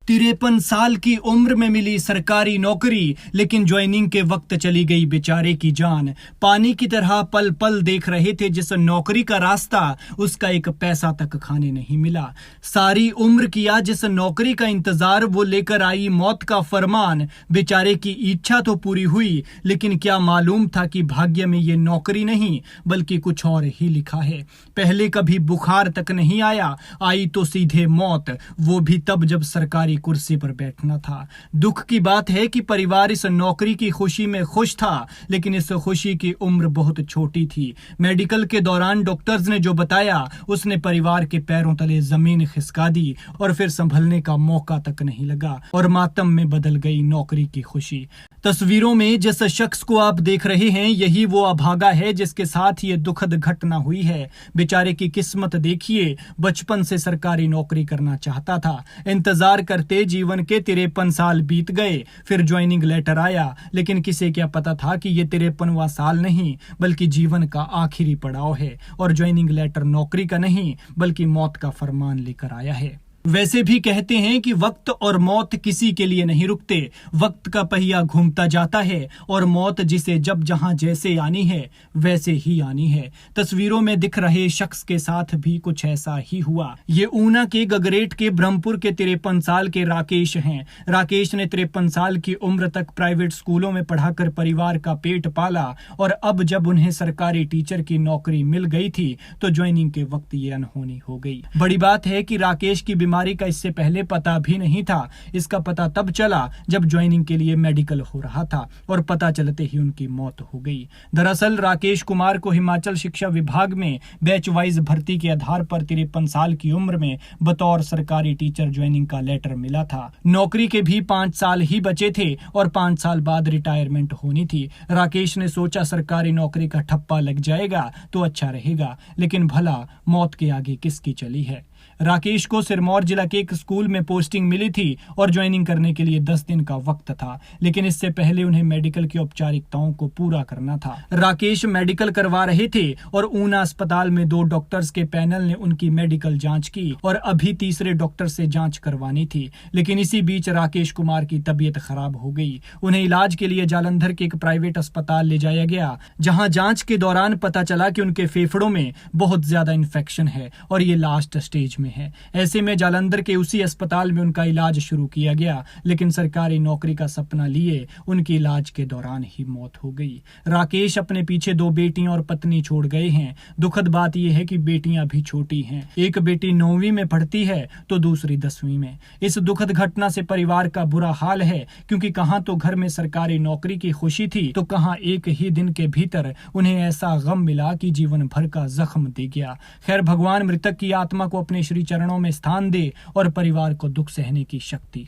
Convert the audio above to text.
53 साल की उम्र में मिली सरकारी नौकरी, लेकिन ज्वाइनिंग के वक्त चली गई बेचारे की जान। पानी की तरह पल पल देख रहे थे जिस नौकरी का रास्ता, उसका एक पैसा तक खाने नहीं मिला। सारी उम्र किया जिस नौकरी का इंतजार, वो लेकर आई मौत का फरमान। बेचारे की इच्छा तो पूरी हुई, लेकिन क्या मालूम था कि भाग्य में ये नौकरी नहीं बल्कि कुछ और ही लिखा है। पहले कभी बुखार तक नहीं आया, आई तो सीधे मौत, वो भी तब जब सरकारी कुर्सी पर बैठना था। दुख की बात है कि परिवार इस नौकरी की खुशी में खुश था, लेकिन इस खुशी की उम्र बहुत छोटी थी। मेडिकल के दौरान डॉक्टर्स ने जो बताया, उसने परिवार के पैरों तले जमीन खिसका दी और फिर संभलने का मौका तक नहीं लगा और मातम में बदल गई नौकरी की खुशी। तस्वीरों में जिस शख्स को आप देख रहे हैं, यही वो अभागा है जिसके साथ ये दुखद घटना हुई है। बेचारे की किस्मत देखिए, बचपन से सरकारी नौकरी करना चाहता था। इंतजार करते जीवन के 53 साल बीत गए, फिर ज्वाइनिंग लेटर आया, लेकिन किसे क्या पता था कि ये 53वां साल नहीं बल्कि जीवन का आखिरी पड़ाव है और ज्वाइनिंग लेटर नौकरी का नहीं बल्कि मौत का फरमान लेकर आया है। वैसे भी कहते हैं कि वक्त और मौत किसी के लिए नहीं रुकते। वक्त का पहिया घूमता जाता है और मौत जिसे जब जहां जैसे आनी है वैसे ही आनी है। तस्वीरों में दिख रहे शख्स के साथ भी कुछ ऐसा ही हुआ। ये ऊना के गगरेट के ब्रह्मपुर के 53 साल के राकेश हैं। राकेश ने 53 साल की उम्र तक प्राइवेट स्कूलों में पढ़ाकर परिवार का पेट पाला और अब जब उन्हें सरकारी टीचर की नौकरी मिल गई थी तो ज्वाइनिंग के वक्त ये अनहोनी हो गई। बड़ी बात है कि राकेश की बीमारी का इससे पहले पता भी नहीं था। इसका पता तब चला जब ज्वाइनिंग के लिए मेडिकल हो रहा था और पता चलते ही उनकी मौत हो गई। दरअसल राकेश कुमार को हिमाचल शिक्षा विभाग में बैच वाइज भर्ती के आधार पर 53 साल की उम्र में बतौर सरकारी टीचर ज्वाइनिंग का लेटर मिला था। नौकरी के भी 5 साल ही बचे थे और 5 साल बाद रिटायरमेंट होनी थी। राकेश ने सोचा सरकारी नौकरी का ठप्पा लग जाएगा तो अच्छा रहेगा, लेकिन भला मौत के आगे किसकी चली है। राकेश को सिरमौर जिला के एक स्कूल में पोस्टिंग मिली थी और ज्वाइनिंग करने के लिए 10 दिन का वक्त था, लेकिन इससे पहले उन्हें मेडिकल की औपचारिकताओं को पूरा करना था। राकेश मेडिकल करवा रहे थे और ऊना अस्पताल में 2 डॉक्टर्स के पैनल ने उनकी मेडिकल जांच की और अभी तीसरे डॉक्टर से जांच करवानी थी। लेकिन इसी बीच राकेश कुमार की तबीयत खराब हो गई। उन्हें इलाज के लिए जालंधर के एक प्राइवेट अस्पताल ले जाया गया, जहाँ जांच के दौरान पता चला कि उनके फेफड़ों में बहुत ज्यादा इन्फेक्शन है और ये लास्ट स्टेज में है। ऐसे में जालंधर के उसी अस्पताल में उनका इलाज शुरू किया गया, लेकिन सरकारी नौकरी का सपना लिए उनकी इलाज के दौरान ही मौत हो गई। राकेश अपने पीछे 2 बेटियां और पत्नी छोड़ गए हैं। दुखद बात यह है कि बेटियां भी छोटी हैं। एक बेटी 9वीं में पढ़ती है तो दूसरी 10वीं में। इस दुखद घटना से परिवार का बुरा हाल है, क्योंकि कहां तो घर में सरकारी नौकरी की खुशी थी तो कहां एक ही दिन के भीतर उन्हें ऐसा गम मिला कि जीवन भर का जख्म दे गया। खैर, भगवान मृतक की आत्मा को अपने श्री चरणों में स्थान दे और परिवार को दुख सहने की शक्ति